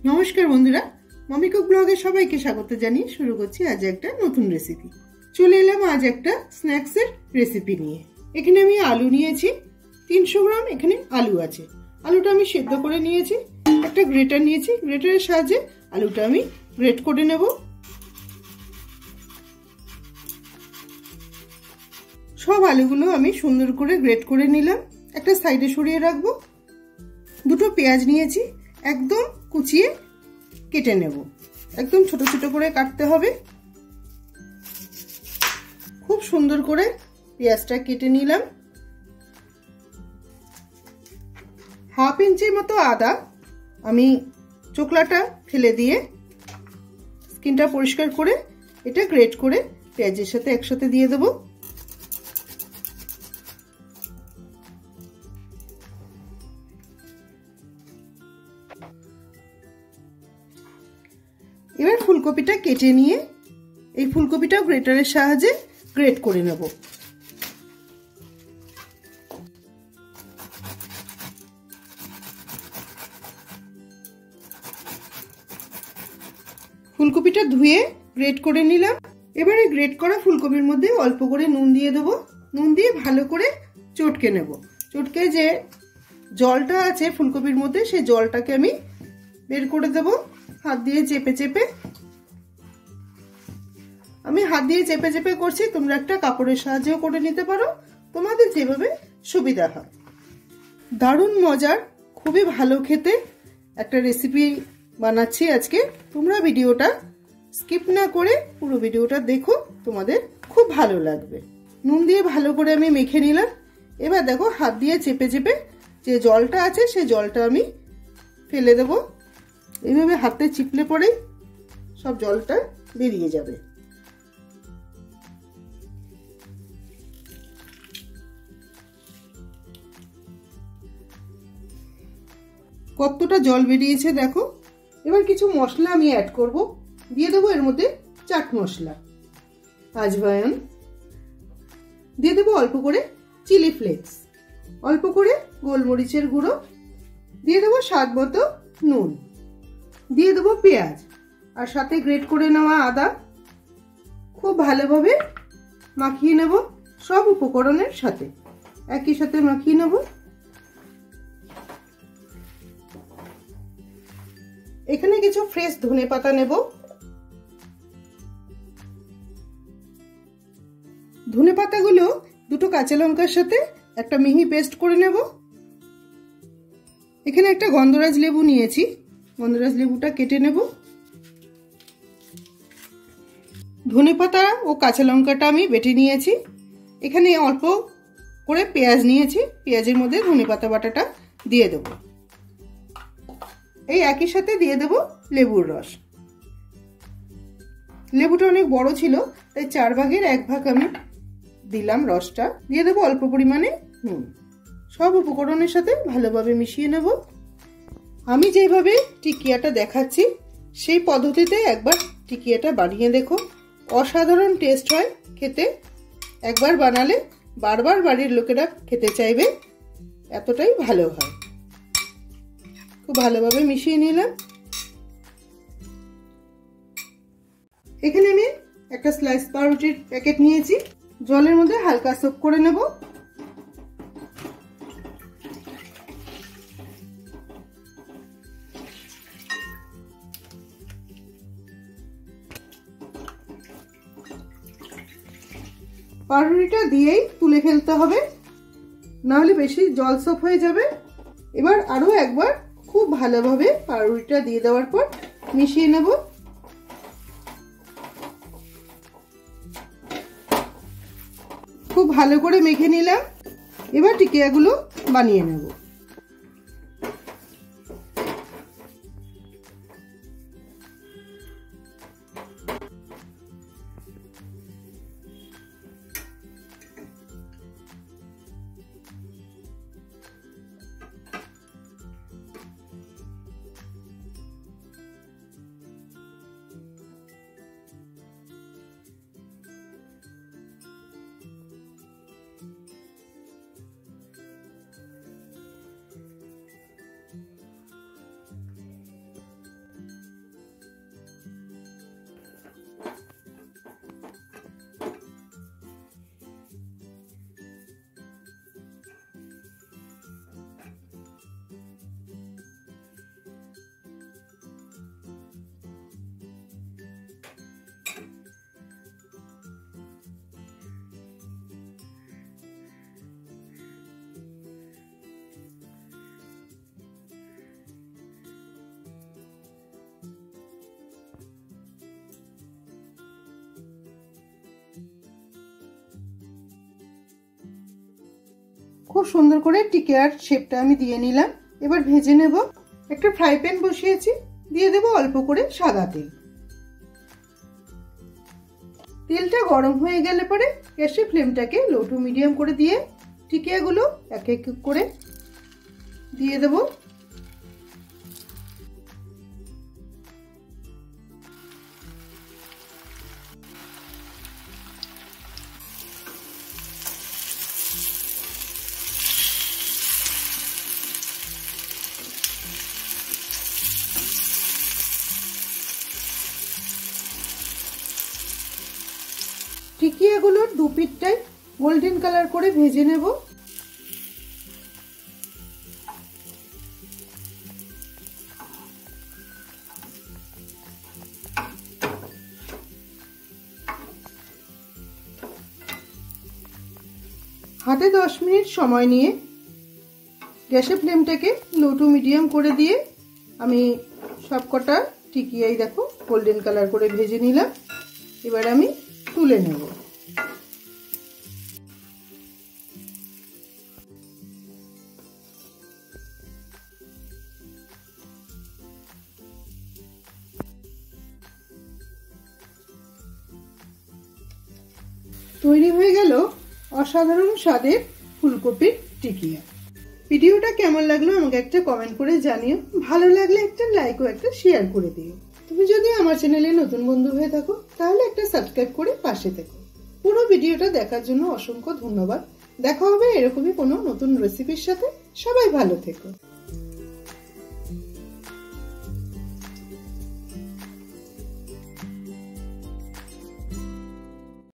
নমস্কার বন্ধুরা, mummy cook ব্লগে সবাইকে স্বাগত জানিয়ে শুরু করছি আজ একটা নতুন রেসিপি। চলে এলাম আজ একটা স্ন্যাক্সের রেসিপি নিয়ে। এখানে আমি আলু নিয়েছি 300 গ্রাম। এখানে আলু আছে, আলুটা আমি সেদ্ধ করে নিয়েছি। একটা গ্রেটার নিয়েছি, গ্রেটারের সাহায্যে আলুটা আমি গ্রেট করে নেব। সব আলুগুলো আমি সুন্দর করে গ্রেট করে নিলাম, একটা সাইডে সরিয়ে রাখবো। দুটো পেঁয়াজ নিয়েছি, একদম কুচিয়ে কেটে নেব। একদম ছোট ছোট করে কাটতে হবে। খুব সুন্দর করে পেঁয়াজটা কেটে নিলাম। হাফ ইঞ্চির মতো আদা আমি চোকলাটা ফেলে দিয়ে স্কিনটা পরিষ্কার করে এটা গ্রেট করে পেঁয়াজের সাথে একসাথে দিয়ে দেব। এবার ফুলকপিটা কেটে নিয়ে এই ফুলকপিটা গ্রেটারের সাহায্যে গ্রেট করে নেব। ফুলকপিটা ধুয়ে গ্রেট করে নিলাম। এবারে গ্রেট করা ফুলকপির মধ্যে অল্প করে নুন দিয়ে দেব। নুন দিয়ে ভালো করে চটকে নেব। চটকে যে জলটা আছে ফুলকপির মধ্যে সেই জলটাকে আমি বের করে দেব হাত দিয়ে চেপে চেপে। আমি হাত দিয়ে চেপে চেপে করছি, তোমরা একটা কাপড়ের সাহায্যেও করে নিতে পারো, তোমাদের যেভাবে সুবিধা হয়। দারুণ মজার, খুবই ভালো খেতে একটা রেসিপি বানাচ্ছি আজকে। তোমরা ভিডিওটা স্কিপ না করে পুরো ভিডিওটা দেখো, তোমাদের খুব ভালো লাগবে। নুন দিয়ে ভালো করে আমি মেখে নিলাম। এবার দেখো হাত দিয়ে চেপে চেপে যে জলটা আছে সেই জলটা আমি ফেলে দেব। এইভাবে হাতে চিপলে পরেই সব জলটা বেরিয়ে যাবে। কতটা জল বেরিয়েছে দেখো। এবার কিছু মশলা আমি অ্যাড করব। দিয়ে দেবো এর মধ্যে চাট মশলা, আজওয়াইন, দিয়ে দেবো অল্প করে চিলি ফ্লেক্স, অল্প করে গোলমরিচের গুঁড়ো, দিয়ে দেবো স্বাদ মতো নুন, দিয়ে দেবো পেঁয়াজ আর সাথে গ্রেট করে নেওয়া আদা। খুব ভালোভাবে মাখিয়ে নেব সব উপকরণের সাথে, একই সাথে মাখিয়ে নেব। এখানে কিছু ফ্রেশ ধনেপাতা নেব। ধনেপাতাগুলো দুটো কাঁচা লঙ্কার সাথে একটা মিহি পেস্ট করে নেব। এখানে একটা গন্ধরাজ লেবু নিয়েছি, গন্ধরাজ লেবুটা কেটে নেব। ধনেপাতা ও কাঁচা লঙ্কাটা আমি বেটে নিয়েছি। এখানে অল্প করে পেঁয়াজ নিয়েছি, পেঁয়াজের মধ্যে ধনেপাতা বাটাটা দিয়ে দেব। এই একই সাথে দিয়ে দেব লেবুর রস। লেবুটা অনেক বড় ছিল তাই 4 ভাগের 1 ভাগ আমি দিলাম রসটা। দিয়ে দেবো অল্প পরিমাণে নুন। সব উপকরণের সাথে ভালোভাবে মিশিয়ে নেব। আমি যেভাবে টিকিয়াটা দেখাচ্ছি সেই পদ্ধতিতে একবার টিকিয়াটা বানিয়ে দেখো, অসাধারণ টেস্ট হয় খেতে। একবার বানালে বারবার বাড়ির লোকেরা খেতে চাইবে, এতটাই ভালো হয়। খুব ভালোভাবে মিশিয়ে নিলাম। এখানে আমি একটা স্লাইস পাউরুটির প্যাকেট নিয়েছি, জলের মধ্যে হালকা সোক করে নেব। পাউরুটিটা দিয়েই তুলে ফেলতে হবে, নাহলে বেশি জল সোক হয়ে যাবে। এবার আরো একবার খুব ভালোভাবে পাউরুটিটা দিয়ে দেওয়ার পর মিশিয়ে নেব। খুব ভালো করে মেখে নিলাম। এবার টিকিয়াগুলো বানিয়ে নেব। খুব সুন্দর করে টিকিয়ার শেপটা আমি দিয়ে নিলাম। এবার ভেজে নেব। একটা ফ্রাই প্যান বসিয়েছি, দিয়ে দেব অল্প করে সাদা তেল। তেলটা গরম হয়ে গেলে পরে গ্যাসের ফ্লেমটাকে লো টু মিডিয়াম করে দিয়ে টিকিয়াগুলো এক এক করে দিয়ে দেব। টিকিয়াগুলোর দু পিঠটাই গোল্ডেন কালার করে ভেজে নেব। হাতে 10 মিনিট সময় নিয়ে গ্যাসের ফ্লেমটাকে লো টু মিডিয়াম করে দিয়ে আমি সবকটা টিকিয়াই দেখো গোল্ডেন কালার করে ভেজে নিলাম। এবার আমি তুলে নেব। তৈরি হয়ে গেল অসাধারণ স্বাদের ফুলকপির টিকিয়া। ভিডিওটা কেমন লাগলো আমাকে একটা কমেন্ট করে জানিও। ভালো লাগলে একটা লাইক ও একটা শেয়ার করে দিও। তুমি যদি আমার চ্যানেলে নতুন বন্ধু হয়ে থাকো তাহলে একটা সাবস্ক্রাইব করে পাশে থেকো। পুরো ভিডিওটা দেখার জন্য অসংখ্য ধন্যবাদ। দেখা হবে এরকমই কোনো নতুন রেসিপির সাথে। সবাই ভালো থেকো।